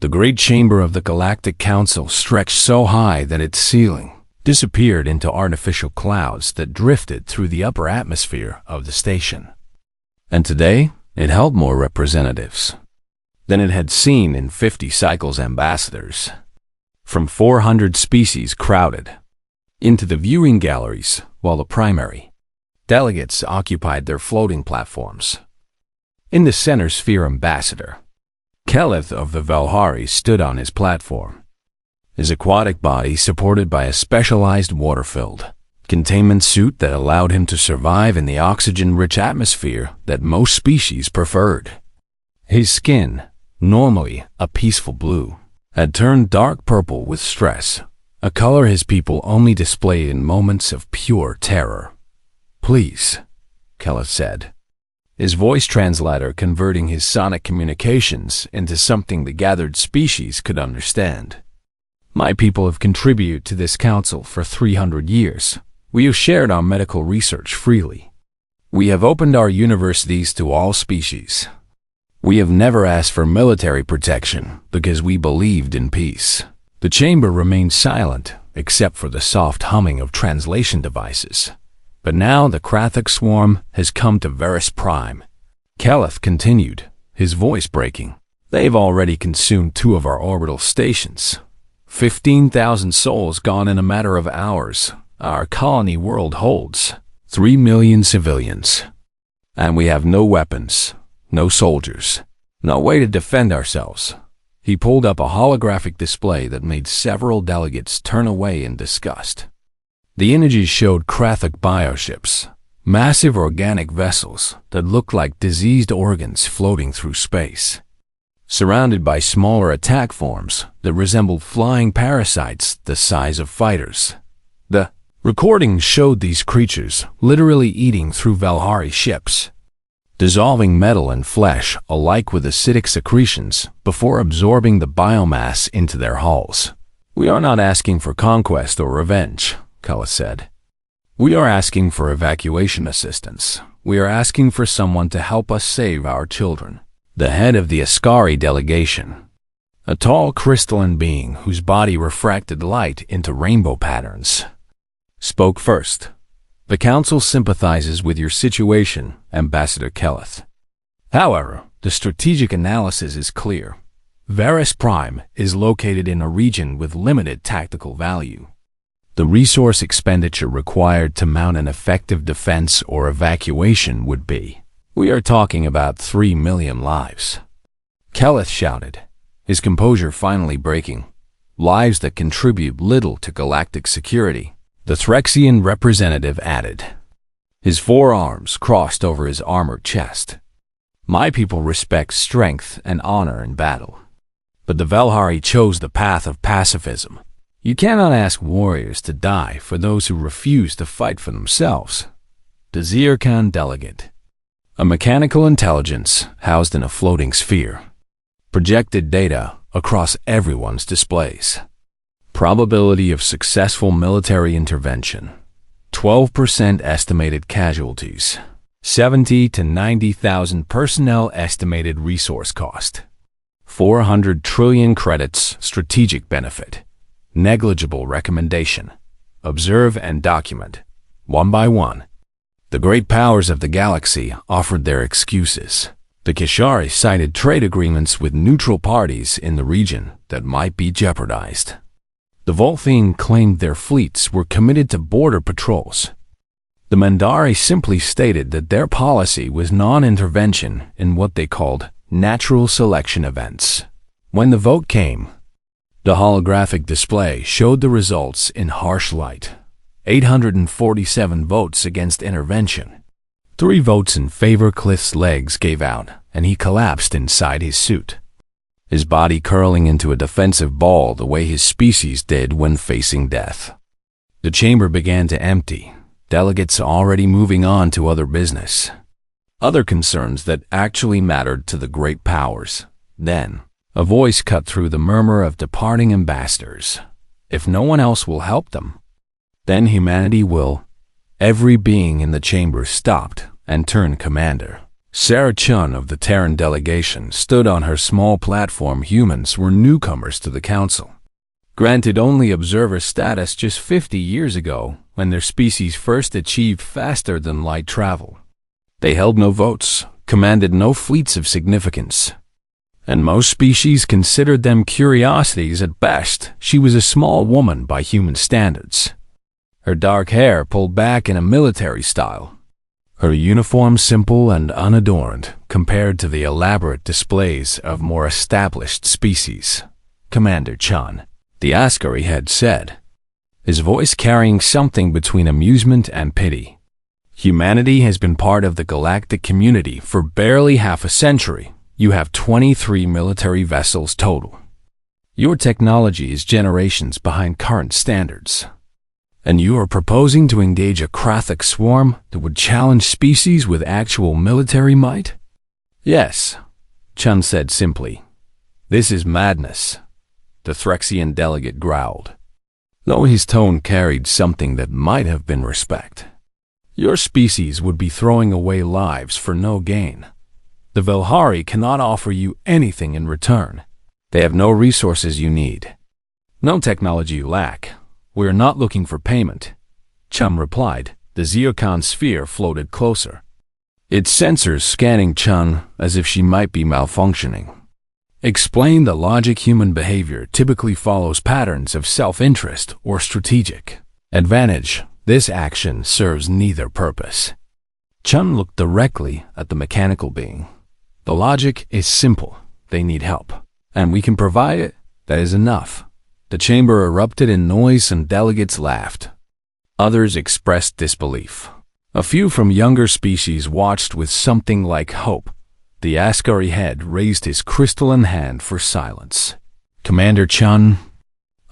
The great chamber of the Galactic Council stretched so high that its ceiling disappeared into artificial clouds that drifted through the upper atmosphere of the station. And today, it held more representatives than it had seen in 50 cycles. Ambassadors from 400 species crowded into the viewing galleries, while the primary delegates occupied their floating platforms. In the center sphere, Ambassador Keleth of the Valhari stood on his platform, his aquatic body supported by a specialized water-filled containment suit that allowed him to survive in the oxygen-rich atmosphere that most species preferred. His skin, normally a peaceful blue, had turned dark purple with stress, a color his people only displayed in moments of pure terror. "Please," Keleth said, his voice translator converting his sonic communications into something the gathered species could understand. "My people have contributed to this council for 300 years. We have shared our medical research freely. We have opened our universities to all species. We have never asked for military protection because we believed in peace." The chamber remained silent, except for the soft humming of translation devices. But now the Krathik swarm has come to Varus Prime. Keleth continued, his voice breaking. "They've already consumed 2 of our orbital stations. 15,000 souls gone in a matter of hours. Our colony world holds 3 million civilians. And we have no weapons, no soldiers, no way to defend ourselves." He pulled up a holographic display that made several delegates turn away in disgust. The images showed Krathik bioships, massive organic vessels that looked like diseased organs floating through space, surrounded by smaller attack forms that resembled flying parasites the size of fighters. The recording showed these creatures literally eating through Valhari ships, dissolving metal and flesh alike with acidic secretions before absorbing the biomass into their hulls. "We are not asking for conquest or revenge," Keleth said. "We are asking for evacuation assistance. We are asking for someone to help us save our children." The head of the Ascari delegation, a tall crystalline being whose body refracted light into rainbow patterns, spoke first. "The Council sympathizes with your situation, Ambassador Keleth. However, the strategic analysis is clear. Varus Prime is located in a region with limited tactical value. The resource expenditure required to mount an effective defense or evacuation would be, we are talking about 3 million lives." Keleth shouted, his composure finally breaking. "Lives that contribute little to galactic security," the Threxian representative added, his forearms crossed over his armored chest. "My people respect strength and honor in battle. But the Valhari chose the path of pacifism. You cannot ask warriors to die for those who refuse to fight for themselves." The Zircon delegate, a mechanical intelligence housed in a floating sphere, projected data across everyone's displays. Probability of successful military intervention, 12% estimated casualties, 70 to 90,000 personnel estimated resource cost, 400 trillion credits strategic benefit, negligible recommendation. Observe and document, one by one. The great powers of the galaxy offered their excuses. The Kishari cited trade agreements with neutral parties in the region that might be jeopardized. The Volthian claimed their fleets were committed to border patrols. The Mandari simply stated that their policy was non-intervention in what they called natural selection events. When the vote came, the holographic display showed the results in harsh light. 847 votes against intervention. 3 votes in favor. Cliff's legs gave out, and he collapsed inside his suit, his body curling into a defensive ball the way his species did when facing death. The chamber began to empty, delegates already moving on to other business, other concerns that actually mattered to the great powers. Then, a voice cut through the murmur of departing ambassadors. "If no one else will help them, then humanity will." Every being in the chamber stopped and turned commander. Sarah Chun of the Terran delegation stood on her small platform. Humans were newcomers to the council, granted only observer status just 50 years ago when their species first achieved faster-than-light travel. They held no votes, commanded no fleets of significance, and most species considered them curiosities at best. She was a small woman by human standards, her dark hair pulled back in a military style, her uniform simple and unadorned compared to the elaborate displays of more established species. "Commander Chun," the Askari had said, his voice carrying something between amusement and pity. "Humanity has been part of the galactic community for barely half a century. You have 23 military vessels total. Your technology is generations behind current standards. And you are proposing to engage a Krathic swarm that would challenge species with actual military might?" "Yes," Chun said simply. "This is madness," the Threxian delegate growled, though his tone carried something that might have been respect. "Your species would be throwing away lives for no gain. The Velhari cannot offer you anything in return. They have no resources you need, no technology you lack. We are not looking for payment," Chun replied. The Zeocon sphere floated closer, its sensors scanning Chun as if she might be malfunctioning. "Explain the logic. Human behavior typically follows patterns of self-interest or strategic advantage. This action serves neither purpose." Chun looked directly at the mechanical being. "The logic is simple. They need help, and we can provide it. That is enough." The chamber erupted in noise and delegates laughed. Others expressed disbelief. A few from younger species watched with something like hope. The Askari head raised his crystalline hand for silence. "Commander Chun,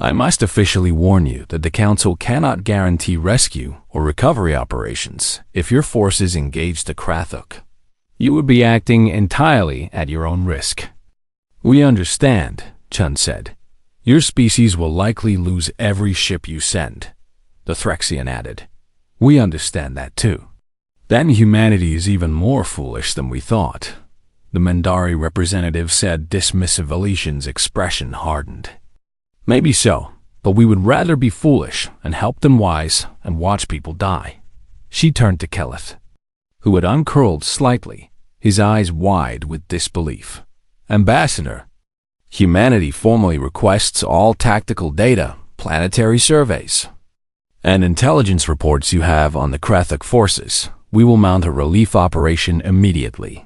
I must officially warn you that the Council cannot guarantee rescue or recovery operations if your forces engage the Krathuk. You would be acting entirely at your own risk." "We understand," Chun said. "Your species will likely lose every ship you send," the Threxian added. "We understand that too." "Then humanity is even more foolish than we thought," the Mendari representative said. Dismissive Elysian's expression hardened. "Maybe so, but we would rather be foolish and help than wise and watch people die." She turned to Keleth, who had uncurled slightly, his eyes wide with disbelief. "Ambassador, humanity formally requests all tactical data, planetary surveys, and intelligence reports you have on the Krathuk forces. We will mount a relief operation immediately."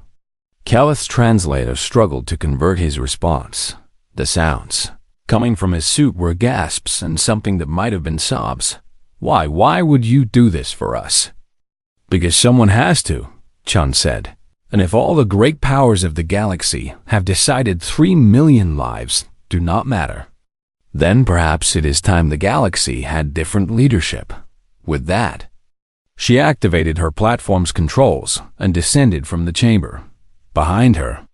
Keleth's translator struggled to convert his response. The sounds coming from his suit were gasps and something that might have been sobs. Why would you do this for us?" "Because someone has to," Chun said. "And if all the great powers of the galaxy have decided 3 million lives do not matter, then perhaps it is time the galaxy had different leadership." With that, she activated her platform's controls and descended from the chamber. Behind her,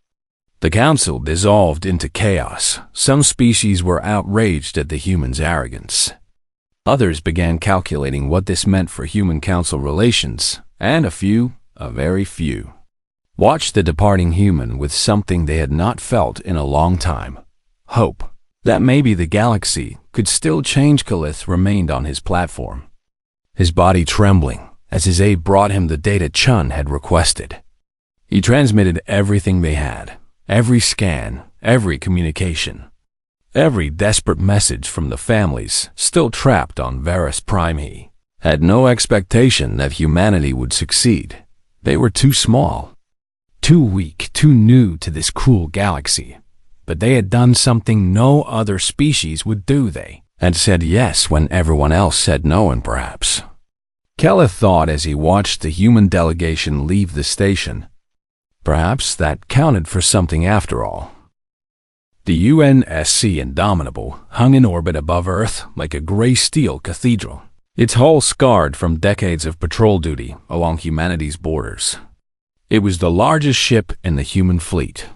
the council dissolved into chaos. Some species were outraged at the humans' arrogance. Others began calculating what this meant for human-council relations, and a very few, watched the departing human with something they had not felt in a long time: hope that maybe the galaxy could still change. Keleth remained on his platform, his body trembling as his aide brought him the data Chun had requested. He transmitted everything they had, every scan, every communication, every desperate message from the families still trapped on Varus Prime. He had no expectation that humanity would succeed. They were too small, too weak, too new to this cruel galaxy. But they had done something no other species would do. They had said yes when everyone else said no, and perhaps, Keleth thought as he watched the human delegation leave the station, perhaps that counted for something after all. The UNSC Indomitable hung in orbit above Earth like a gray steel cathedral, its hull scarred from decades of patrol duty along humanity's borders. It was the largest ship in the human fleet,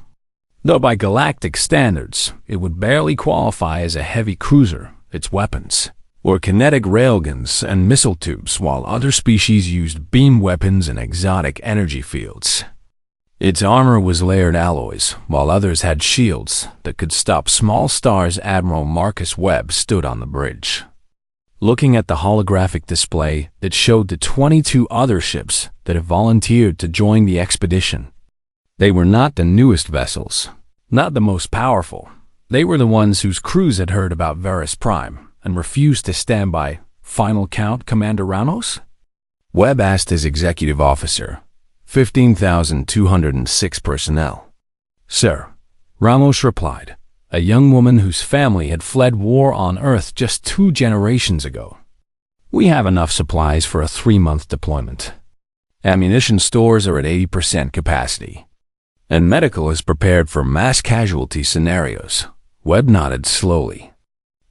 though by galactic standards it would barely qualify as a heavy cruiser. Its weapons were kinetic railguns and missile tubes, while other species used beam weapons and exotic energy fields. Its armor was layered alloys, while others had shields that could stop small stars. Admiral Marcus Webb stood on the bridge, looking at the holographic display that showed the 22 other ships that had volunteered to join the expedition. They were not the newest vessels, not the most powerful. They were the ones whose crews had heard about Verus Prime and refused to stand by. Final count, Commander Ramos? Webb asked his executive officer. 15,206 personnel. Sir, Ramos replied, a young woman whose family had fled war on Earth just 2 generations ago. We have enough supplies for a 3-month deployment. Ammunition stores are at 80% capacity, and medical is prepared for mass casualty scenarios. Webb nodded slowly.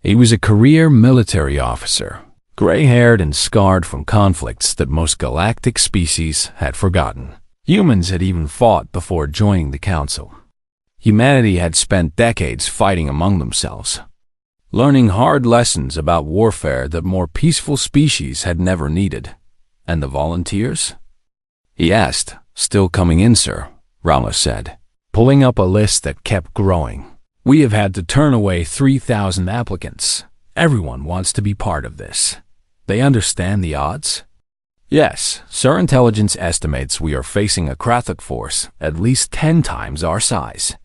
He was a career military officer, gray-haired and scarred from conflicts that most galactic species had forgotten. Humans had even fought before joining the Council. Humanity had spent decades fighting among themselves, learning hard lessons about warfare that more peaceful species had never needed. And the volunteers? He asked. Still coming in, sir, Ramos said, pulling up a list that kept growing. We have had to turn away 3,000 applicants. Everyone wants to be part of this. They understand the odds? Yes, Sir. Intelligence estimates we are facing a Krathic force at least 10 times our size.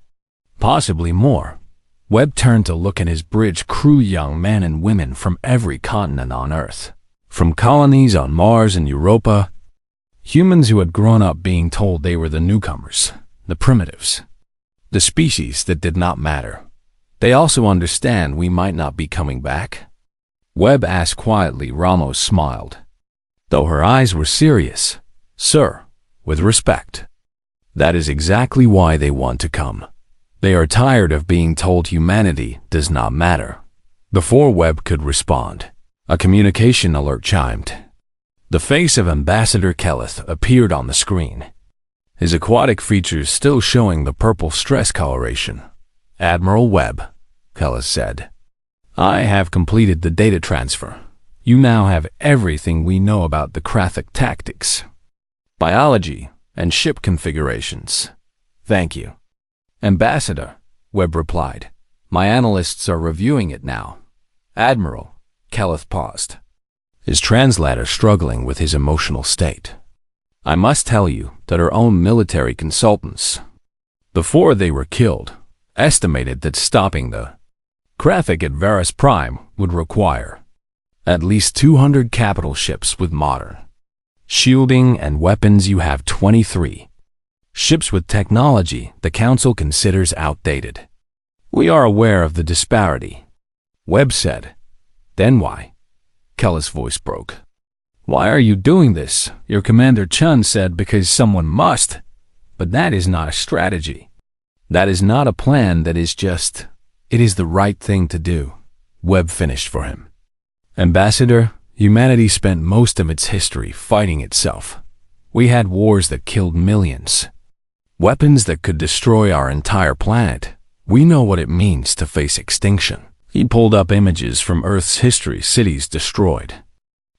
Possibly more. Webb turned to look at his bridge crew, young men and women from every continent on Earth. From colonies on Mars and Europa, humans who had grown up being told they were the newcomers, the primitives, the species that did not matter. They also understand we might not be coming back? Webb asked quietly. Ramos smiled, though her eyes were serious. Sir, with respect, that is exactly why they want to come. They are tired of being told humanity does not matter. Before Webb could respond, a communication alert chimed. The face of Ambassador Kelleth appeared on the screen, his aquatic features still showing the purple stress coloration. Admiral Webb, Kelleth said, I have completed the data transfer. You now have everything we know about the Krathic tactics, biology, and ship configurations. Thank you. Ambassador, Webb replied. My analysts are reviewing it now. Admiral, Kelleth paused, his translator struggling with his emotional state. I must tell you that our own military consultants, before they were killed, estimated that stopping the Krathic at Verus Prime would require at least 200 capital ships with modern shielding and weapons. You have 23 ships with technology the Council considers outdated. We are aware of the disparity, Webb said. Then why? Kelleth's voice broke. Why are you doing this? Your Commander Chun said because someone must. But that is not a strategy. That is not a plan. That is just, it is the right thing to do. Webb finished for him. Ambassador, humanity spent most of its history fighting itself. We had wars that killed millions, weapons that could destroy our entire planet. We know what it means to face extinction. He pulled up images from Earth's history. Cities destroyed,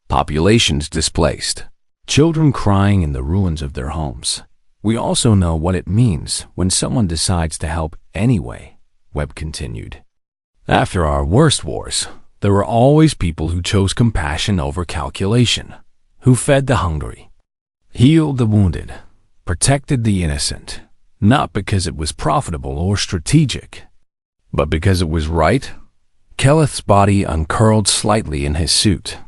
populations displaced, children crying in the ruins of their homes. We also know what it means when someone decides to help anyway, Webb continued. After our worst wars, there were always people who chose compassion over calculation, who fed the hungry, healed the wounded, protected the innocent, not because it was profitable or strategic, but because it was right. Kelleth's body uncurled slightly in his suit.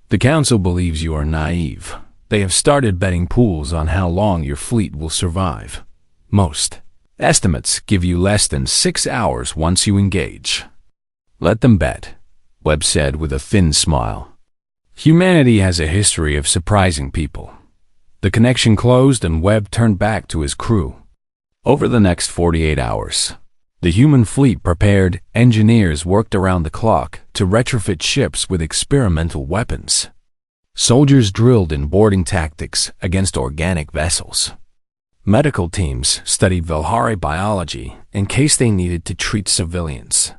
The Council believes you are naive. They have started betting pools on how long your fleet will survive. Most estimates give you less than 6 hours once you engage. Let them bet, Webb said with a thin smile. Humanity has a history of surprising people. The connection closed and Webb turned back to his crew. Over the next 48 hours, the human fleet prepared. Engineers worked around the clock to retrofit ships with experimental weapons. Soldiers drilled in boarding tactics against organic vessels. Medical teams studied Velhari biology in case they needed to treat civilians.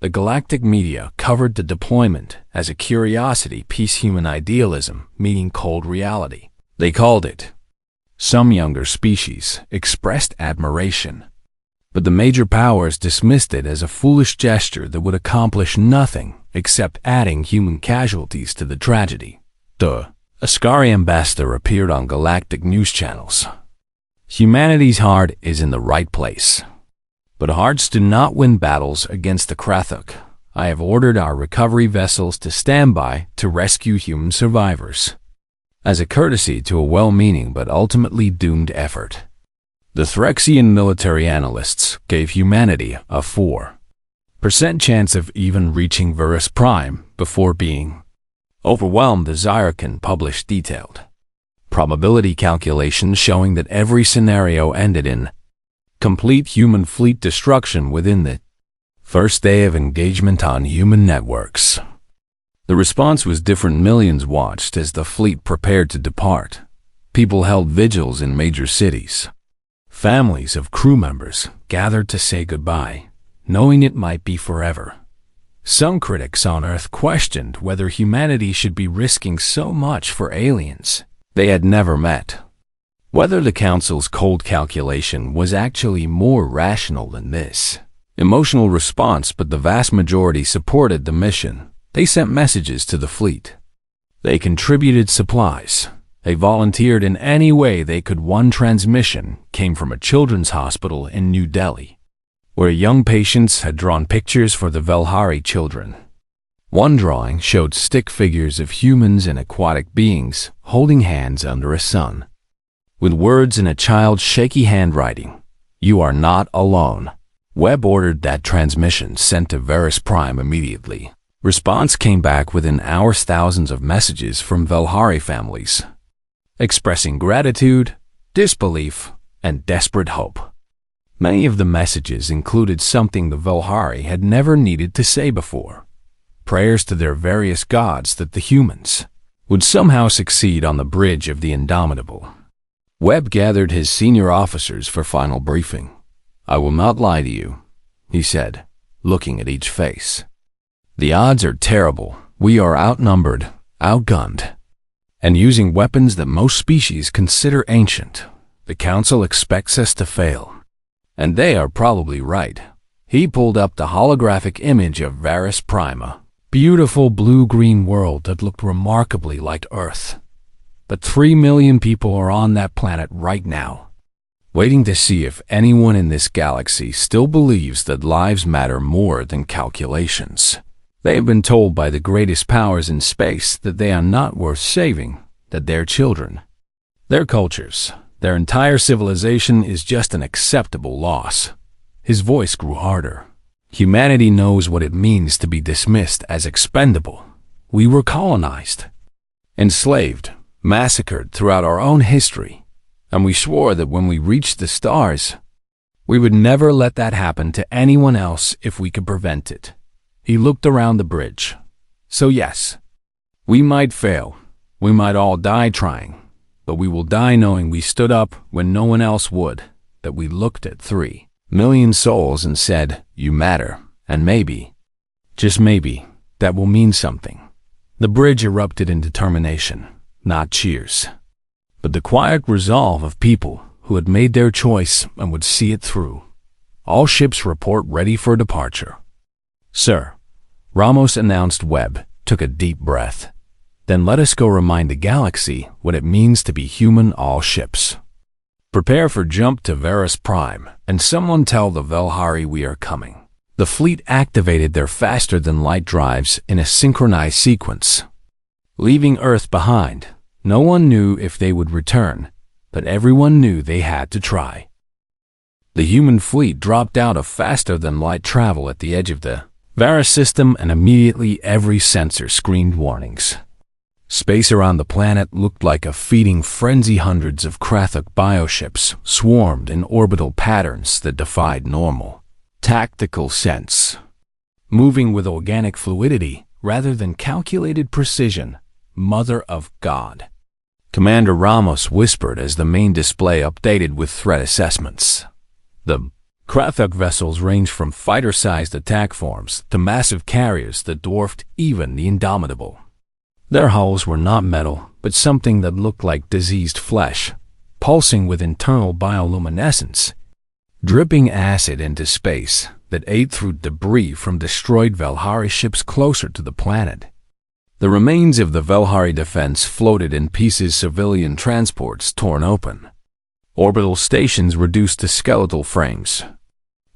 The galactic media covered the deployment as a curiosity piece, human idealism meeting cold reality. They called it Some younger species expressed admiration, but the major powers dismissed it as a foolish gesture that would accomplish nothing except adding human casualties to the tragedy. The Ascari ambassador appeared on galactic news channels. Humanity's heart is in the right place, but hearts do not win battles against the Krathuk. I have ordered our recovery vessels to stand by to rescue human survivors, as a courtesy to a well-meaning but ultimately doomed effort. The Threxian military analysts gave humanity a 4% chance of even reaching Verus Prime before being overwhelmed. The Zyricon published detailed probability calculations showing that every scenario ended in complete human fleet destruction within the first day of engagement on human networks. The response was different. Millions watched as the fleet prepared to depart. People held vigils in major cities. Families of crew members gathered to say goodbye, knowing it might be forever. Some critics on Earth questioned whether humanity should be risking so much for aliens they had never met. Whether the Council's cold calculation was actually more rational than this emotional response, but the vast majority supported the mission. They sent messages to the fleet. They contributed supplies. They volunteered in any way they could. One transmission came from a children's hospital in New Delhi, where young patients had drawn pictures for the Velhari children. One drawing showed stick figures of humans and aquatic beings holding hands under a sun, with words in a child's shaky handwriting, "You are not alone." Webb ordered that transmission sent to Verus Prime immediately. Response came back within hours. Thousands of messages from Velhari families, expressing gratitude, disbelief, and desperate hope. Many of the messages included something the Velhari had never needed to say before: prayers to their various gods that the humans would somehow succeed on the bridge of the Indomitable. Webb gathered his senior officers for final briefing. "I will not lie to you," he said, looking at each face. "The odds are terrible. We are outnumbered, outgunned, and using weapons that most species consider ancient. The Council expects us to fail, and they are probably right." He pulled up the holographic image of Verus Prime, a beautiful blue-green world that looked remarkably like Earth. But 3 million people are on that planet right now, waiting to see if anyone in this galaxy still believes that lives matter more than calculations. They have been told by the greatest powers in space that they are not worth saving, that their children, their cultures, their entire civilization is just an acceptable loss. His voice grew harder. Humanity knows what it means to be dismissed as expendable. We were colonized, enslaved, massacred throughout our own history, and we swore that when we reached the stars, we would never let that happen to anyone else if we could prevent it. He looked around the bridge. "So yes, we might fail. We might all die trying, but we will die knowing we stood up when no one else would, that we looked at 3 million souls and said, 'You matter,' and maybe, just maybe, that will mean something." The bridge erupted in determination, not cheers, but the quiet resolve of people who had made their choice and would see it through. "All ships report ready for departure." "Sir," Ramos announced. Webb took a deep breath. "Then let us go remind the galaxy what it means to be human. All ships prepare for jump to Verus Prime, and someone tell the Velhari we are coming." The fleet activated their faster-than-light drives in a synchronized sequence, leaving Earth behind. No one knew if they would return, but everyone knew they had to try. The human fleet dropped out of faster-than-light travel at the edge of the Varus system, and immediately every sensor screamed warnings. Space around the planet looked like a feeding frenzy. Hundreds of Krathuk bioships swarmed in orbital patterns that defied normal tactical sense, moving with organic fluidity rather than calculated precision. "Mother of God," Commander Ramos whispered as the main display updated with threat assessments. The Krathuk vessels ranged from fighter-sized attack forms to massive carriers that dwarfed even the Indomitable. Their hulls were not metal, but something that looked like diseased flesh, pulsing with internal bioluminescence, dripping acid into space that ate through debris from destroyed Velhari ships closer to the planet. The remains of the Velhari defense floated in pieces, civilian transports torn open, orbital stations reduced to skeletal frames,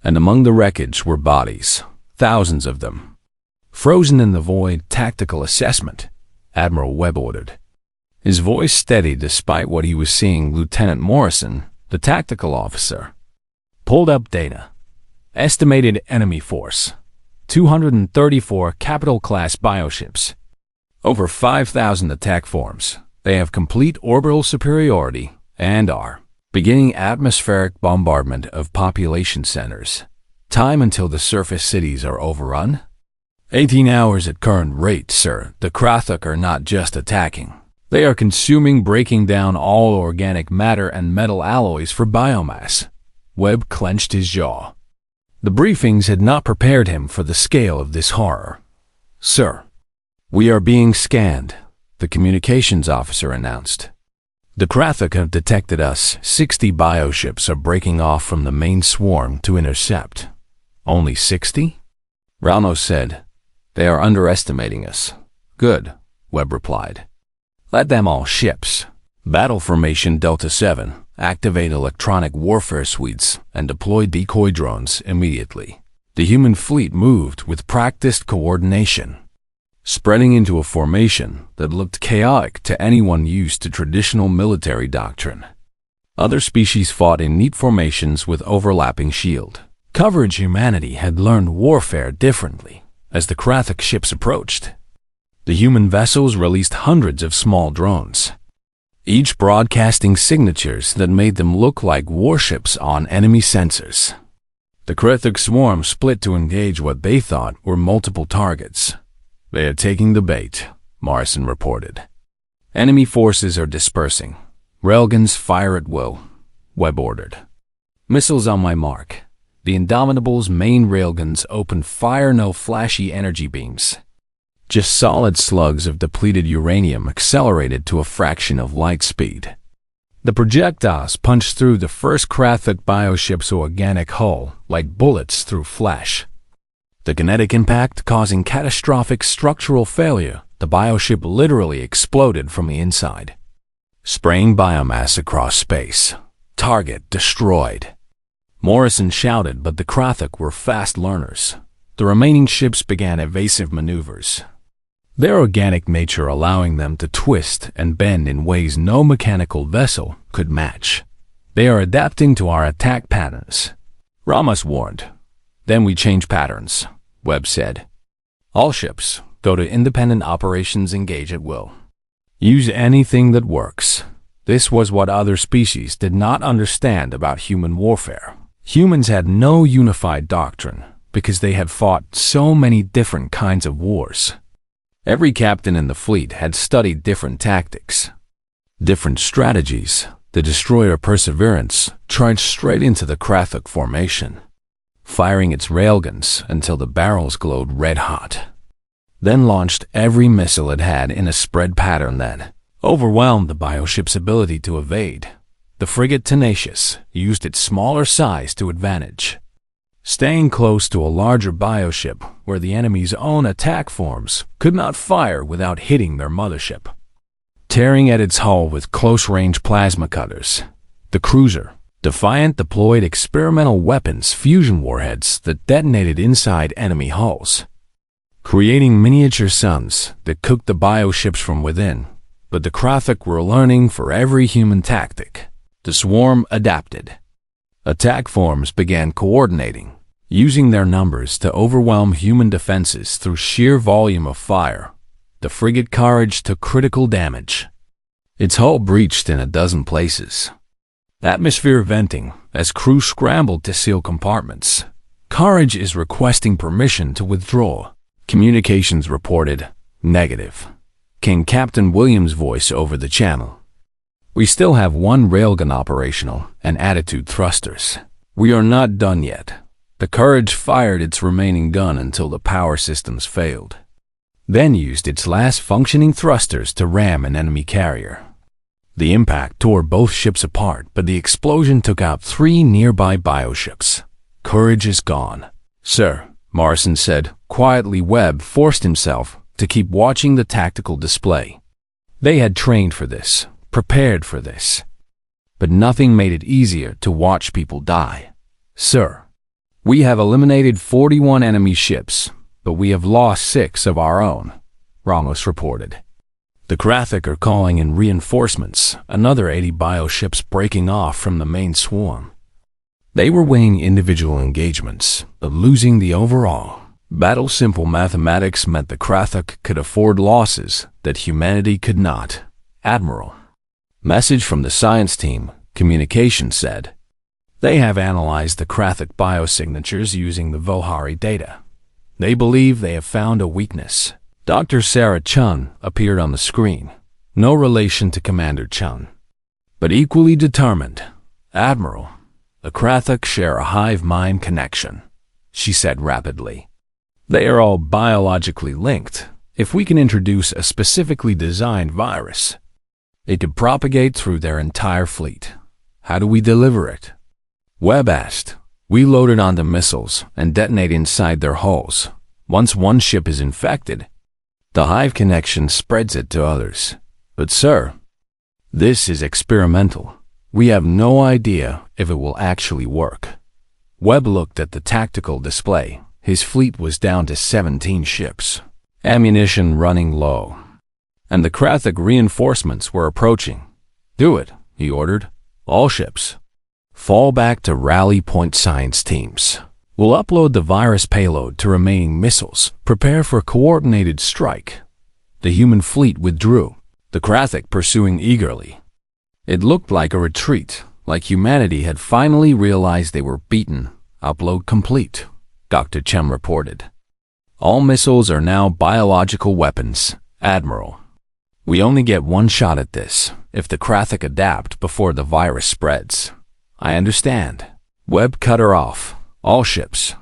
and among the wreckage were bodies, thousands of them. Frozen in the void. Tactical assessment, Admiral Webb ordered. His voice steady despite what he was seeing. Lieutenant Morrison, the tactical officer, pulled up data. Estimated enemy force, 234 capital-class bioships. Over 5,000 attack forms. They have complete orbital superiority and are beginning atmospheric bombardment of population centers. Time until the surface cities are overrun? 18 hours at current rate, sir. The Krathuk are not just attacking. They are consuming, breaking down all organic matter and metal alloys for biomass. Webb clenched his jaw. The briefings had not prepared him for the scale of this horror. Sir, we are being scanned, the communications officer announced. The Krathuk have detected us. 60 bioships are breaking off from the main swarm to intercept. Only 60? Ramos said. They are underestimating us. Good, Webb replied. Let them all ships. Battle formation Delta 7. Activate electronic warfare suites and deploy decoy drones immediately. The human fleet moved with practiced coordination, spreading into a formation that looked chaotic to anyone used to traditional military doctrine. Other species fought in neat formations with overlapping shield coverage. Humanity had learned warfare differently as the Krathuk ships approached. The human vessels released hundreds of small drones, each broadcasting signatures that made them look like warships on enemy sensors. The Krathuk swarm split to engage what they thought were multiple targets. They are taking the bait, Morrison reported. Enemy forces are dispersing. Railguns fire at will, Webb ordered. Missiles on my mark. The Indomitable's main railguns opened fire. No flashy energy beams. Just solid slugs of depleted uranium accelerated to a fraction of light speed. The projectiles punched through the first Krathuk bioship's organic hull like bullets through flesh. The kinetic impact causing catastrophic structural failure. The bioship literally exploded from the inside, spraying biomass across space. Target destroyed. Morrison shouted, but the Krathuk were fast learners. The remaining ships began evasive maneuvers, their organic nature allowing them to twist and bend in ways no mechanical vessel could match. They are adapting to our attack patterns, Ramos warned. Then we change patterns, Webb said. All ships go to independent operations. Engage at will. Use anything that works. This was what other species did not understand about human warfare. Humans had no unified doctrine because they had fought so many different kinds of wars. Every captain in the fleet had studied different tactics, different strategies. The destroyer Perseverance charged straight into the Krathuk formation, firing its railguns until the barrels glowed red hot. Then launched every missile it had in a spread pattern that overwhelmed the bioship's ability to evade. The frigate Tenacious used its smaller size to advantage, staying close to a larger bioship where the enemy's own attack forms could not fire without hitting their mothership. Tearing at its hull with close-range plasma cutters, the cruiser Defiant deployed experimental weapons, fusion warheads that detonated inside enemy hulls, creating miniature suns that cooked the bioships from within. But the Krathuk were learning for every human tactic. The swarm adapted. Attack forms began coordinating, using their numbers to overwhelm human defenses through sheer volume of fire. The frigate Courage took critical damage. Its hull breached in a dozen places. Atmosphere venting as crew scrambled to seal compartments. Courage is requesting permission to withdraw. Communications reported negative. Came Captain Williams' voice over the channel. We still have one railgun operational and attitude thrusters. We are not done yet. The Courage fired its remaining gun until the power systems failed, then used its last functioning thrusters to ram an enemy carrier. The impact tore both ships apart, but the explosion took out 3 nearby bioships. Courage is gone. Sir, Morrison said. Quietly, Webb forced himself to keep watching the tactical display. They had trained for this, prepared for this. But nothing made it easier to watch people die. Sir, we have eliminated 41 enemy ships, but we have lost 6 of our own, Ramos reported. The Krathic are calling in reinforcements, another 80 bioships breaking off from the main swarm. They were weighing individual engagements, but losing the overall. Battle simple mathematics meant the Krathic could afford losses that humanity could not. Admiral. Message from the science team, communication said. They have analyzed the Krathic biosignatures using the Vohari data. They believe they have found a weakness. Dr. Sarah Chun appeared on the screen. No relation to Commander Chun, but equally determined. Admiral, the Krathic share a hive mind connection, she said rapidly. They are all biologically linked. If we can introduce a specifically designed virus, it could propagate through their entire fleet. How do we deliver it? Webb asked. We load it onto missiles and detonate inside their hulls. Once one ship is infected, the hive connection spreads it to others. But sir, this is experimental. We have no idea if it will actually work. Webb looked at the tactical display. His fleet was down to 17 ships, ammunition running low, and the Krathic reinforcements were approaching. Do it, he ordered. All ships, fall back to rally point science teams. We'll upload the virus payload to remaining missiles. Prepare for a coordinated strike. The human fleet withdrew, the Krathic pursuing eagerly. It looked like a retreat, like humanity had finally realized they were beaten. Upload complete, Dr. Chem reported. All missiles are now biological weapons, Admiral. We only get one shot at this, if the Krathic adapt before the virus spreads. I understand. Webb cut her off. All ships.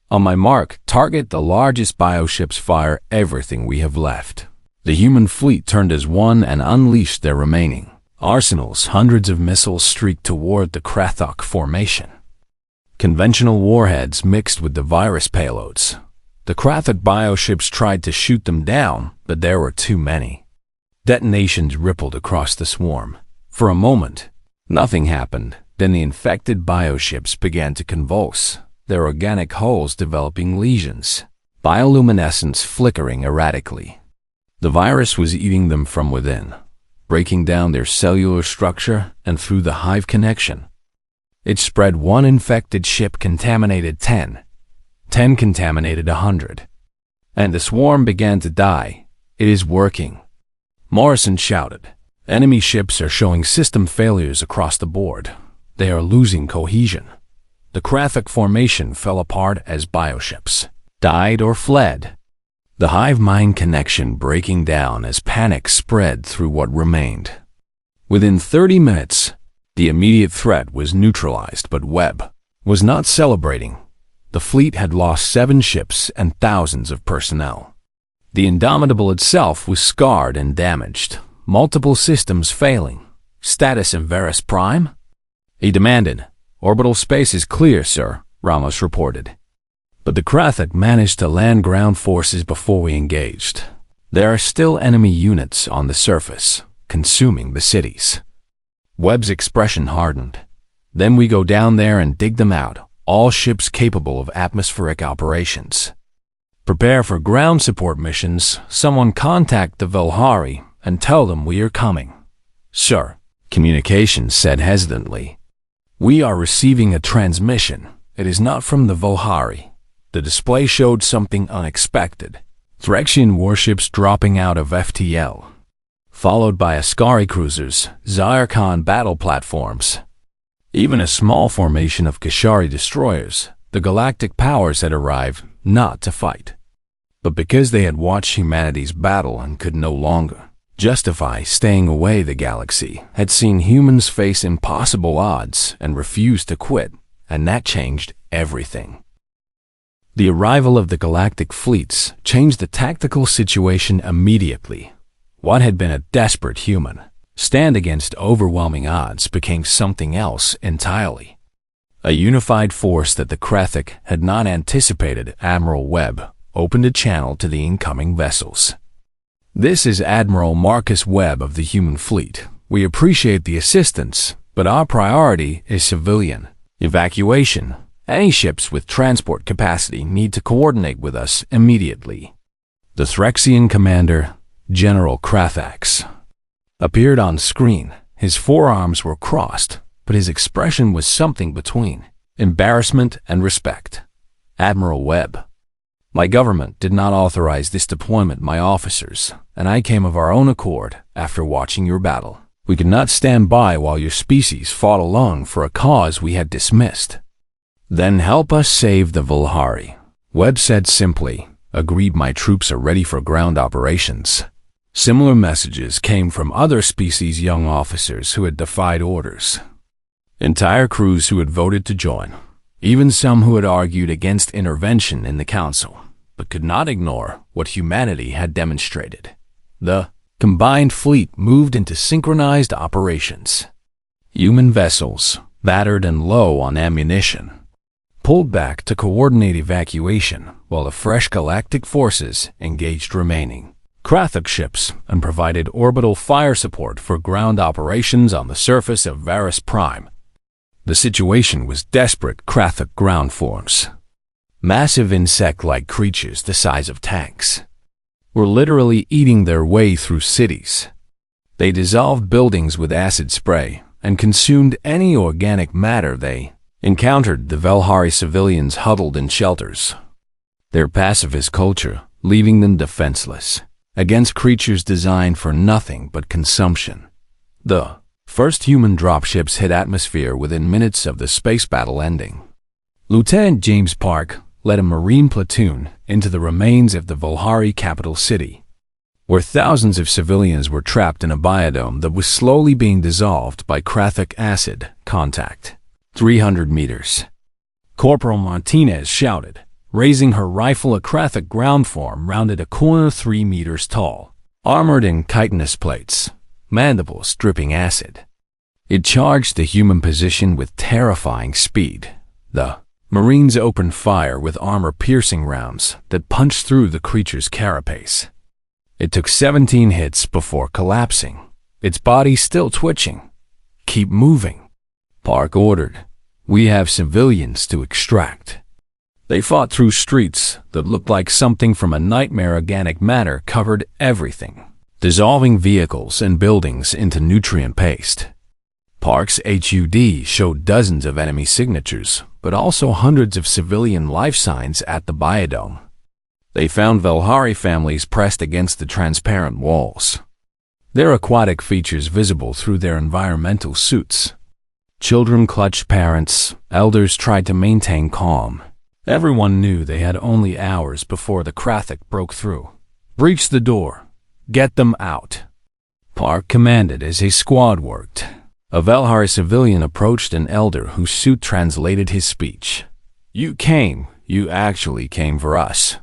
On my mark, target the largest bioships, fire everything we have left. The human fleet turned as one and unleashed their remaining arsenals. Hundreds of missiles streaked toward the Krathic formation. Conventional warheads mixed with the virus payloads. The Krathic bioships tried to shoot them down, but there were too many. Detonations rippled across the swarm. For a moment, nothing happened. Then the infected bioships began to convulse, their organic hulls developing lesions, bioluminescence flickering erratically. The virus was eating them from within, breaking down their cellular structure and through the hive connection. It spread. One infected ship contaminated 10 contaminated 100, and the swarm began to die. It is working, Morrison shouted. Enemy ships are showing system failures across the board. They are losing cohesion. The Krathic formation fell apart as bioships died or fled. The hive mind connection breaking down as panic spread through what remained. Within 30 minutes, the immediate threat was neutralized, but Webb was not celebrating. The fleet had lost 7 ships and thousands of personnel. The Indomitable itself was scarred and damaged, multiple systems failing. Status Inveris Prime? He demanded. Orbital space is clear, sir, Ramos reported. But the Krathic managed to land ground forces before we engaged. There are still enemy units on the surface, consuming the cities. Webb's expression hardened. Then we go down there and dig them out, all ships capable of atmospheric operations. Prepare for ground support missions. Someone contact the Vohari and tell them we are coming. Sir, communications said hesitantly. We are receiving a transmission. It is not from the Vohari. The display showed something unexpected. Threxian warships dropping out of FTL, followed by Ascari cruisers, Zyrcon battle platforms. Even a small formation of Kashari destroyers. The galactic powers had arrived not to fight, but because they had watched humanity's battle and could no longer justify staying away. The galaxy had seen humans face impossible odds and refused to quit, and that changed everything. The arrival of the galactic fleets changed the tactical situation immediately. What had been a desperate human stand against overwhelming odds became something else entirely. A unified force that the Krathic had not anticipated. Admiral Webb opened a channel to the incoming vessels. "This is Admiral Marcus Webb of the human fleet. We appreciate the assistance, but our priority is civilian evacuation. Any ships with transport capacity need to coordinate with us immediately." The Threxian commander, General Krathax, appeared on screen. His forearms were crossed, but his expression was something between embarrassment and respect. "Admiral Webb, my government did not authorize this deployment, my officers, and I came of our own accord after watching your battle. We could not stand by while your species fought alone for a cause we had dismissed." "Then help us save the Volhari," Webb said simply. "Agreed, my troops are ready for ground operations." Similar messages came from other species' young officers who had defied orders. Entire crews who had voted to join, even some who had argued against intervention in the Council, but could not ignore what humanity had demonstrated. The combined fleet moved into synchronized operations. Human vessels, battered and low on ammunition, pulled back to coordinate evacuation, while the fresh galactic forces engaged remaining Krathic ships and provided orbital fire support for ground operations on the surface of Varus Prime. The situation was desperate. Krathic ground forms, massive insect-like creatures the size of tanks, were literally eating their way through cities. They dissolved buildings with acid spray and consumed any organic matter they encountered. The Velhari civilians huddled in shelters, their pacifist culture leaving them defenseless against creatures designed for nothing but consumption. The first human dropships hit atmosphere within minutes of the space battle ending. Lieutenant James Park led a Marine platoon into the remains of the Volhari capital city, where thousands of civilians were trapped in a biodome that was slowly being dissolved by Krathic acid contact. 300 meters. Corporal Martinez shouted, raising her rifle. A Krathic ground form rounded a corner 3 meters tall, armored in chitinous plates, mandibles dripping acid. It charged the human position with terrifying speed. The Marines opened fire with armor-piercing rounds that punched through the creature's carapace. It took 17 hits before collapsing, its body still twitching. "Keep moving," Park ordered. "We have civilians to extract." They fought through streets that looked like something from a nightmare. Organic matter covered everything, dissolving vehicles and buildings into nutrient paste. Park's HUD showed dozens of enemy signatures, but also hundreds of civilian life signs at the biodome. They found Velhari families pressed against the transparent walls, their aquatic features visible through their environmental suits. Children clutched parents, elders tried to maintain calm. Everyone knew they had only hours before the Krathic broke through. "Breach the door. Get them out," Park commanded as his squad worked. A Velhari civilian approached an elder whose suit translated his speech. You actually came for us.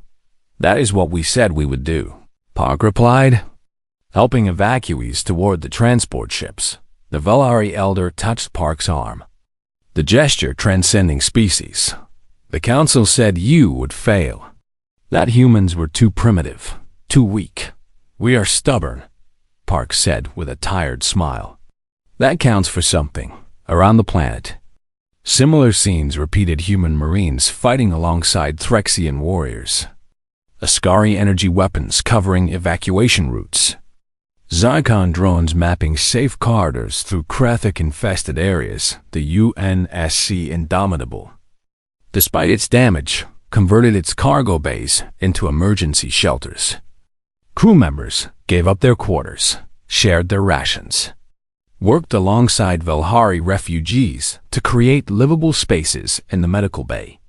That is what we said we would do," Park replied, helping evacuees toward the transport ships. The Velhari elder touched Park's arm, the gesture transcending species. "The Council said you would fail. That humans were too primitive, too weak. We are stubborn," Park said with a tired smile. "That counts for something. Around the planet, similar scenes repeated. Human Marines fighting alongside Threxian warriors. Askari energy weapons covering evacuation routes. Zircon drones mapping safe corridors through Krathic-infested areas. The UNSC Indomitable, despite its damage, converted its cargo bays into emergency shelters. Crew members gave up their quarters, shared their rations, worked alongside Velhari refugees to create livable spaces in the medical bay.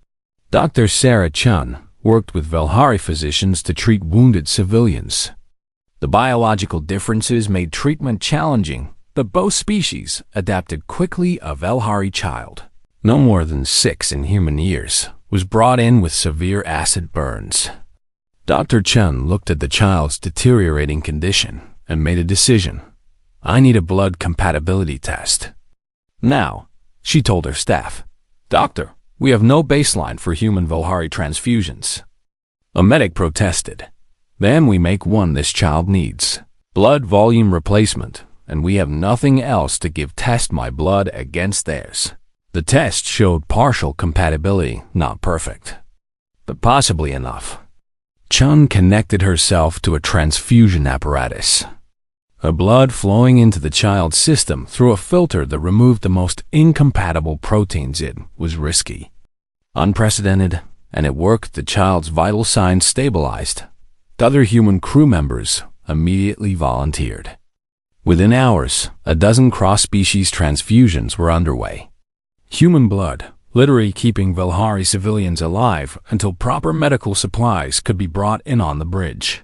Dr. Sarah Chun worked with Velhari physicians to treat wounded civilians. The biological differences made treatment challenging, but both species adapted quickly. A Velhari child, no more than 6 in human years, was brought in with severe acid burns. Dr. Chun looked at the child's deteriorating condition and made a decision. I need a blood compatibility test. Now, she told her staff. Doctor, we have no baseline for human Volhari transfusions. A medic protested. Then we make one this child needs. Blood volume replacement, and we have nothing else to give. Test my blood against theirs. The test showed partial compatibility, not perfect, but possibly enough. Chun connected herself to a transfusion apparatus. Her blood flowing into the child's system through a filter that removed the most incompatible proteins. It was risky, unprecedented, and it worked. The child's vital signs stabilized. The other human crew members immediately volunteered. Within hours, a dozen cross-species transfusions were underway. Human blood, literally keeping Volhari civilians alive until proper medical supplies could be brought in on the bridge.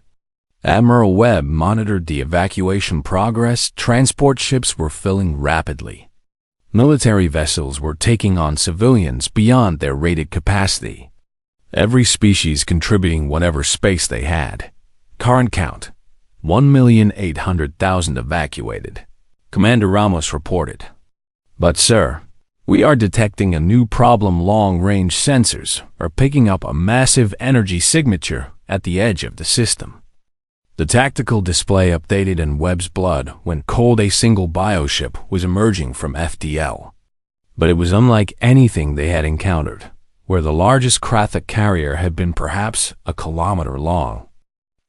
Admiral Webb monitored the evacuation progress. Transport ships were filling rapidly. Military vessels were taking on civilians beyond their rated capacity. Every species contributing whatever space they had. Current count, 1,800,000 evacuated. Commander Ramos reported. But sir, we are detecting a new problem. Long-range sensors are picking up a massive energy signature at the edge of the system. The tactical display updated, and Webb's blood went cold. A single bioship was emerging from FTL. But it was unlike anything they had encountered, where the largest Krathak carrier had been perhaps a kilometer long.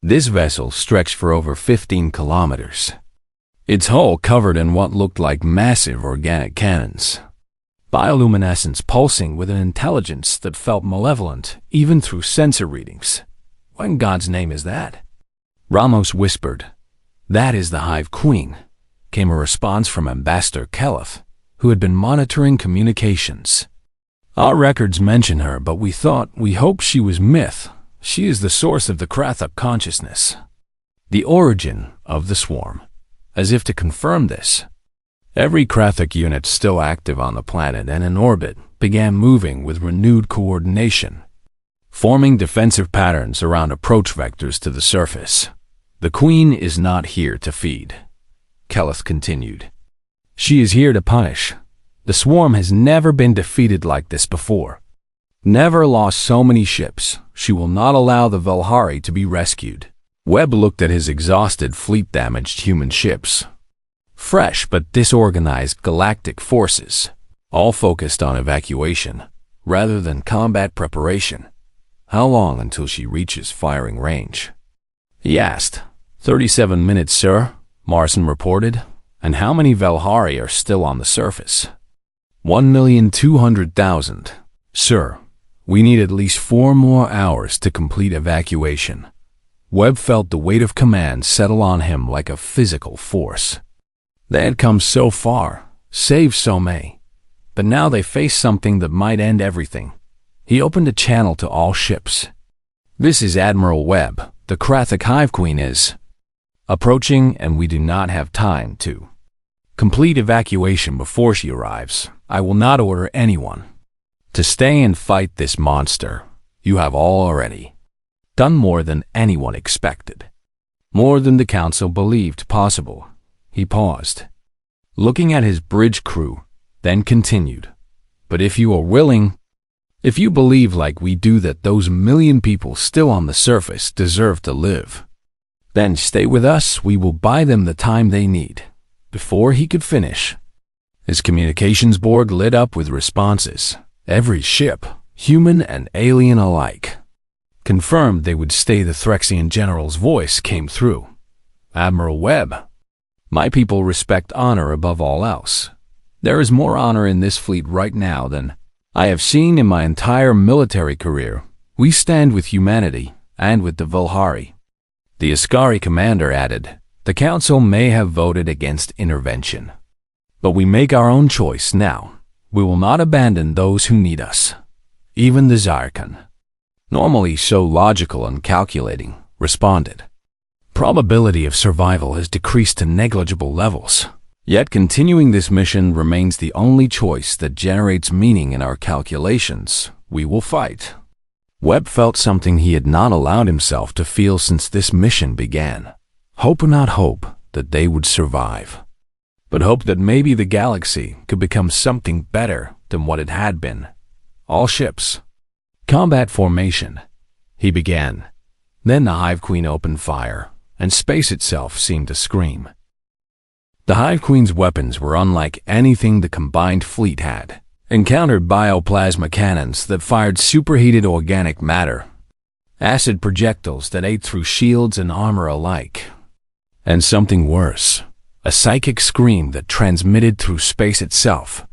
This vessel stretched for over 15 kilometers. Its hull covered in what looked like massive organic cannons. Bioluminescence pulsing with an intelligence that felt malevolent even through sensor readings. What in God's name is that? Ramos whispered. That is the Hive Queen, came a response from Ambassador Keleth, who had been monitoring communications. Our records mention her, but we hoped she was myth. She is the source of the Krathak consciousness. The origin of the swarm. As if to confirm this, every Krathak unit still active on the planet and in orbit began moving with renewed coordination, forming defensive patterns around approach vectors to the surface. The Queen is not here to feed, Keleth continued. She is here to punish. The swarm has never been defeated like this before. Never lost so many ships. She will not allow the Volhari to be rescued. Webb looked at his exhausted fleet-damaged human ships. Fresh but disorganized galactic forces, all focused on evacuation rather than combat preparation. How long until she reaches firing range? He asked. 37 minutes, sir, Marson reported. And how many Volhari are still on the surface? 1,200,000. Sir, we need at least 4 more hours to complete evacuation. Webb felt the weight of command settle on him like a physical force. They had come so far, saved so many, but now they faced something that might end everything. He opened a channel to all ships. This is Admiral Webb. The Krathak Hive Queen is approaching, and we do not have time to complete evacuation before she arrives. I will not order anyone to stay and fight this monster. You have all already done more than anyone expected, more than the Council believed possible. He paused, looking at his bridge crew, then continued. But if you are willing, if you believe like we do that those million people still on the surface deserve to live, then stay with us. We will buy them the time they need. Before he could finish, his communications board lit up with responses. Every ship, human and alien alike, confirmed they would stay. The Threxian general's voice came through. Admiral Webb, my people respect honor above all else. There is more honor in this fleet right now than I have seen in my entire military career. We stand with humanity and with the Volhari. The Askari commander added, the Council may have voted against intervention, but we make our own choice now. We will not abandon those who need us. Even the Zyrkon, normally so logical and calculating, responded. Probability of survival has decreased to negligible levels. Yet continuing this mission remains the only choice that generates meaning in our calculations. We will fight. Webb felt something he had not allowed himself to feel since this mission began. Hope or not hope that they would survive. but hoped that maybe the galaxy could become something better than what it had been. All ships. Combat formation. He began. Then the Hive Queen opened fire, and space itself seemed to scream. The Hive Queen's weapons were unlike anything the combined fleet had. Encountered bioplasma cannons that fired superheated organic matter, acid projectiles that ate through shields and armor alike, and something worse, a psychic scream that transmitted through space itself,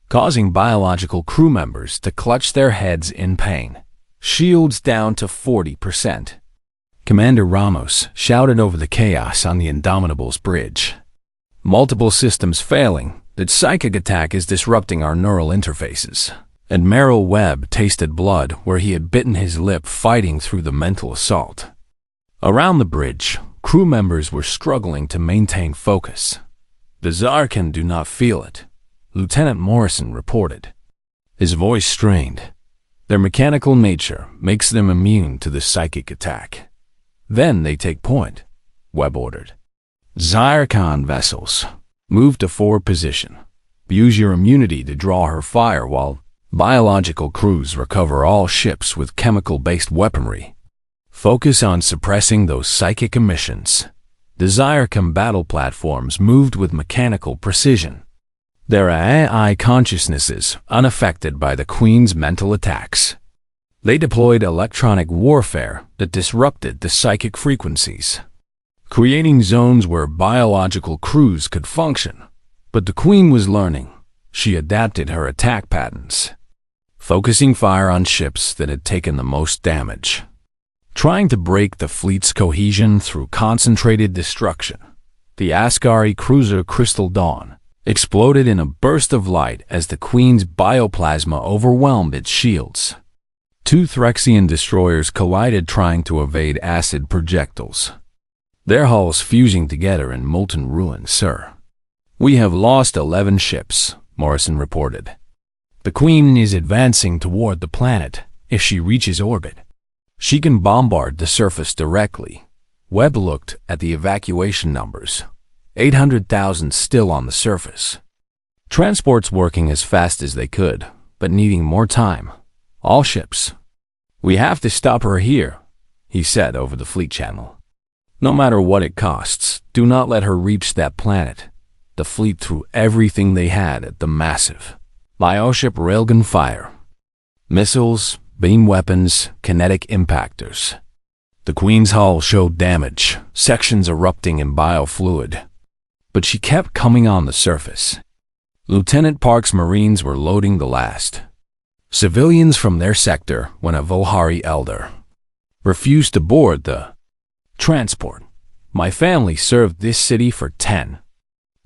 causing biological crew members to clutch their heads in pain. Shields down to 40%. Commander Ramos shouted over the chaos on the Indomitable's bridge. Multiple systems failing. That psychic attack is disrupting our neural interfaces. Admiral Webb tasted blood where he had bitten his lip fighting through the mental assault. Around the bridge, crew members were struggling to maintain focus. The Zarkan do not feel it, Lieutenant Morrison reported. His voice strained. Their mechanical nature makes them immune to the psychic attack. Then they take point, Webb ordered. Zarkan vessels. Move to forward position. Use your immunity to draw her fire while biological crews recover all ships with chemical-based weaponry. Focus on suppressing those psychic emissions. The Zyrcam battle platforms moved with mechanical precision. Their AI consciousnesses unaffected by the Queen's mental attacks. They deployed electronic warfare that disrupted the psychic frequencies, creating zones where biological crews could function. But the Queen was learning. She adapted her attack patterns, focusing fire on ships that had taken the most damage, trying to break the fleet's cohesion through concentrated destruction. The Ascari cruiser Crystal Dawn exploded in a burst of light as the Queen's bioplasma overwhelmed its shields. Two Threxian destroyers collided trying to evade acid projectiles, their hulls fusing together in molten ruin, sir. We have lost 11 ships, Morrison reported. The Queen is advancing toward the planet. If she reaches orbit, she can bombard the surface directly. Webb looked at the evacuation numbers. 800,000 still on the surface. Transports working as fast as they could, but needing more time. All ships. We have to stop her here, he said over the fleet channel. No matter what it costs, do not let her reach that planet. The fleet threw everything they had at the massive bioship railgun fire. Missiles, beam weapons, kinetic impactors. The Queen's hull showed damage, sections erupting in biofluid. But she kept coming on the surface. Lieutenant Park's Marines were loading the last civilians from their sector when a Volhari elder refused to board the transport. My family served this city for 10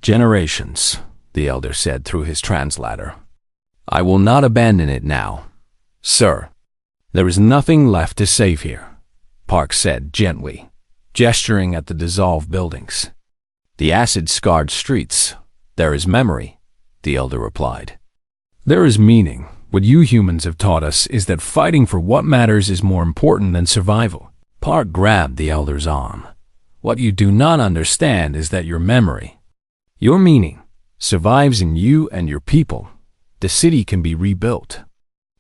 generations, the elder said through his translator. I will not abandon it now. Sir, there is nothing left to save here, Park said gently, gesturing at the dissolved buildings. The acid-scarred streets. There is memory, the elder replied. There is meaning. What you humans have taught us is that fighting for what matters is more important than survival. Park grabbed the elder's arm. What you do not understand is that your memory, your meaning, survives in you and your people. The city can be rebuilt.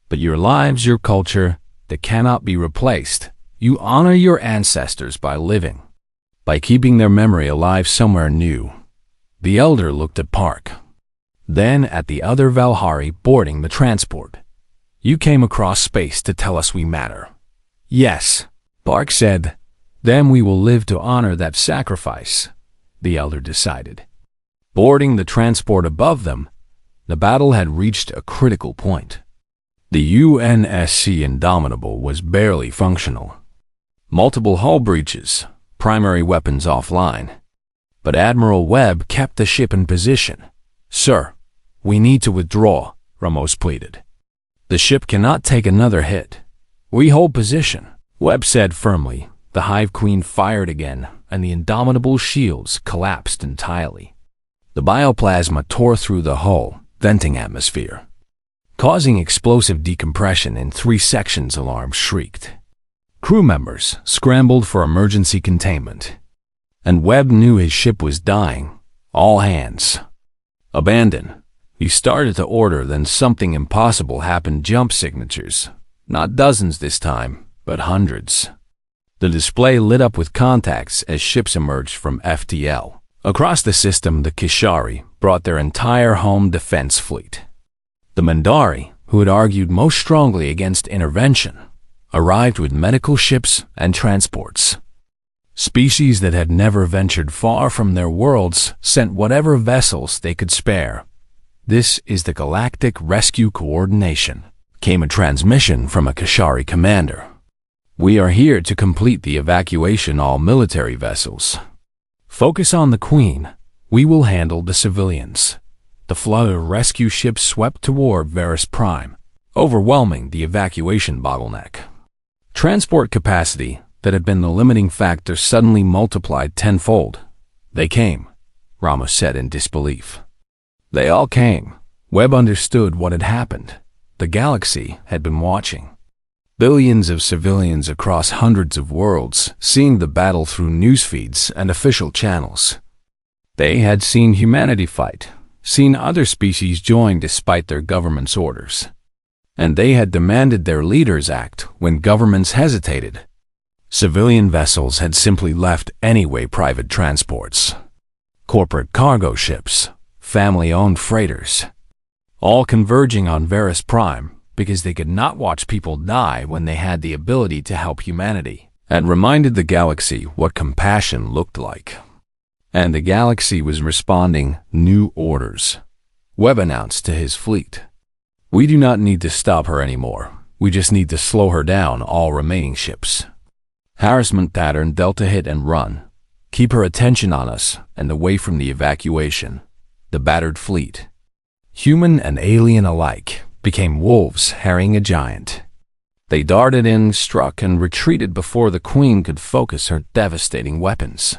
But your lives, your culture, they cannot be replaced. You honor your ancestors by living, by keeping their memory alive somewhere new. The elder looked at Park, then at the other Valhari boarding the transport. You came across space to tell us we matter. Yes, Park said. Then we will live to honor that sacrifice, the elder decided. Boarding the transport above them, the battle had reached a critical point. The UNSC Indomitable was barely functional. Multiple hull breaches, primary weapons offline. But Admiral Webb kept the ship in position. Sir, we need to withdraw, Ramos pleaded. The ship cannot take another hit. We hold position, Webb said firmly. The Hive Queen fired again, and the Indomitable shields collapsed entirely. The bioplasma tore through the hull, venting atmosphere, causing explosive decompression in 3 sections. Alarms shrieked. Crew members scrambled for emergency containment. And Webb knew his ship was dying. All hands. Abandon. He started to order, then something impossible happened. Jump signatures. Not dozens this time, but hundreds. The display lit up with contacts as ships emerged from FTL. Across the system, the Kishari brought their entire home defense fleet. The Mindari, who had argued most strongly against intervention, arrived with medical ships and transports. Species that had never ventured far from their worlds sent whatever vessels they could spare. "This is the Galactic Rescue Coordination," came a transmission from a Kishari commander. "We are here to complete the evacuation of all military vessels. Focus on the Queen. We will handle the civilians." The flood of rescue ships swept toward Varus Prime, overwhelming the evacuation bottleneck. Transport capacity that had been the limiting factor suddenly multiplied tenfold. "They came," Ramos said in disbelief. They all came. Webb understood what had happened. The galaxy had been watching. Billions of civilians across hundreds of worlds, seeing the battle through news feeds and official channels. They had seen humanity fight, seen other species join despite their government's orders. And they had demanded their leaders act when governments hesitated. Civilian vessels had simply left anyway. Private transports, corporate cargo ships, family-owned freighters, all converging on Varus Prime because they could not watch people die when they had the ability to help humanity, and reminded the galaxy what compassion looked like. And the galaxy was responding. New orders. Webb announced to his fleet. "We do not need to stop her anymore. We just need to slow her down. All remaining ships. Harassment pattern Delta hit and run. Keep her attention on us and away from the evacuation." The battered fleet, human and alien alike, became wolves harrying a giant. They darted in, struck, and retreated before the Queen could focus her devastating weapons.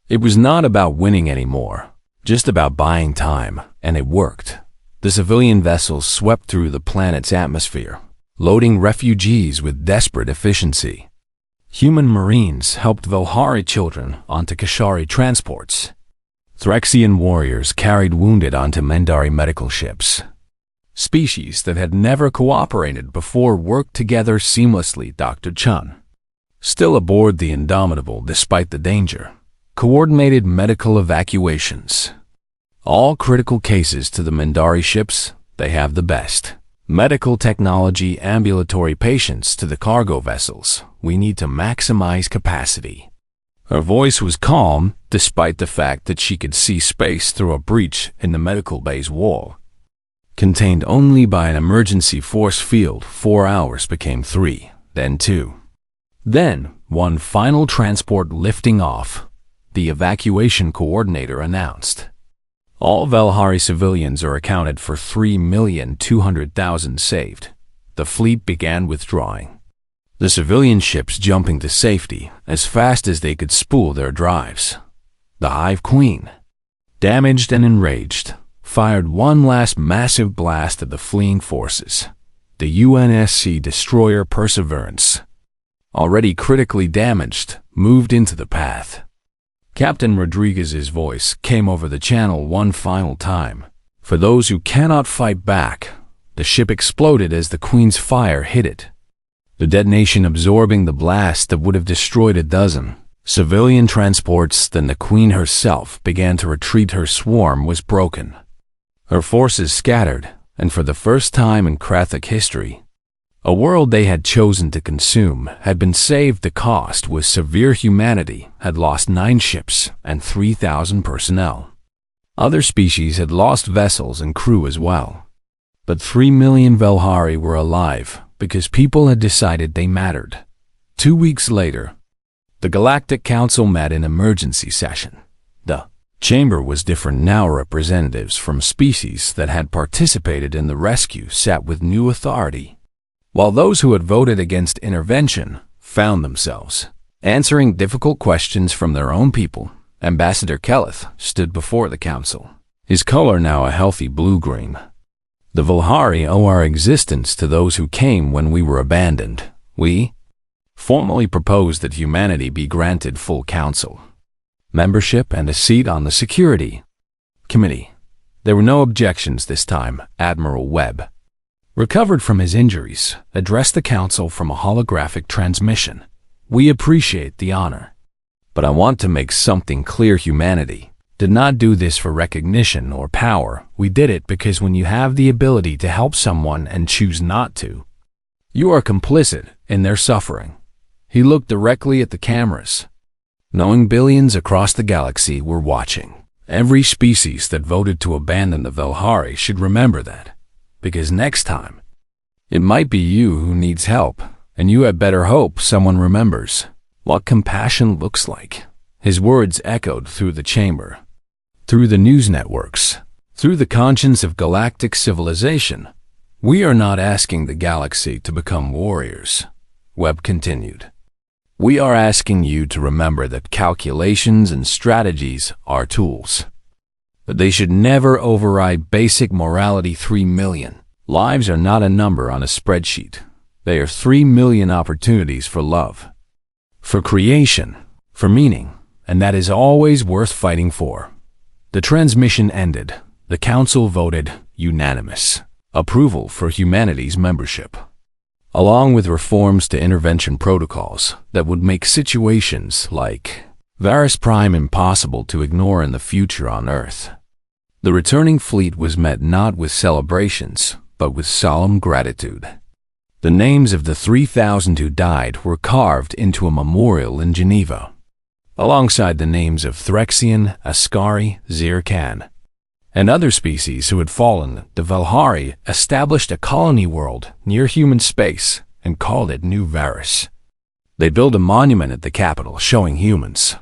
It was not about winning anymore, just about buying time, and it worked. The civilian vessels swept through the planet's atmosphere, loading refugees with desperate efficiency. Human Marines helped Velhari children onto Kishari transports. Threxian warriors carried wounded onto Mendari medical ships. Species that had never cooperated before worked together seamlessly. Dr. Chun, still aboard the Indomitable despite the danger, coordinated medical evacuations. All critical cases to the Mendari ships. They have the best medical technology. Ambulatory patients to the cargo vessels. We need to maximize capacity. Her voice was calm, despite the fact that she could see space through a breach in the medical bay's wall. Contained only by an emergency force field, 4 hours became 3, then 2. Then, one final transport lifting off. The evacuation coordinator announced. All Velhari civilians are accounted for. 3,200,000 saved. The fleet began withdrawing. The civilian ships jumping to safety as fast as they could spool their drives. The Hive Queen, damaged and enraged, fired one last massive blast at the fleeing forces. The UNSC destroyer Perseverance, already critically damaged, moved into the path. Captain Rodriguez's voice came over the channel one final time. For those who cannot fight back, the ship exploded as the Queen's fire hit it. The detonation absorbing the blast that would have destroyed a dozen civilian transports. Then the Queen herself began to retreat. Her swarm was broken. Her forces scattered, and for the first time in Krathic history, a world they had chosen to consume had been saved. The cost was severe. Humanity had lost 9 ships and 3,000 personnel. Other species had lost vessels and crew as well. But 3 million Velhari were alive because people had decided they mattered. 2 weeks later, the Galactic Council met in emergency session. The chamber was different now. Representatives from species that had participated in the rescue sat with new authority, while those who had voted against intervention found themselves answering difficult questions from their own people. Ambassador Kelleth stood before the council, his color now a healthy blue-green. "The Velhari owe our existence to those who came when we were abandoned. We formally propose that humanity be granted full council membership and a seat on the Security Committee. There were no objections this time. Admiral Webb, recovered from his injuries, addressed the council from a holographic transmission. We appreciate the honor, but I want to make something clear. Humanity did not do this for recognition or power. We did it because when you have the ability to help someone and choose not to, you are complicit in their suffering. He looked directly at the cameras, knowing billions across the galaxy were watching. Every species that voted to abandon the Velhari should remember that, because next time, it might be you who needs help, and you had better hope someone remembers what compassion looks like. His words echoed through the chamber, through the news networks, through the conscience of galactic civilization. We are not asking the galaxy to become warriors, Webb continued. We are asking you to remember that calculations and strategies are tools, but they should never override basic morality. 3 million lives are not a number on a spreadsheet. They are 3 million opportunities for love, for creation, for meaning, and that is always worth fighting for. The transmission ended. The council voted unanimous approval for humanity's membership, along with reforms to intervention protocols that would make situations like Varus Prime impossible to ignore in the future on Earth. The returning fleet was met not with celebrations, but with solemn gratitude. The names of the 3,000 who died were carved into a memorial in Geneva, alongside the names of Threxian, Ascari, Zirkan, and other species who had fallen. The Velhari established a colony world near human space and called it New Varus. They built a monument at the capital showing humans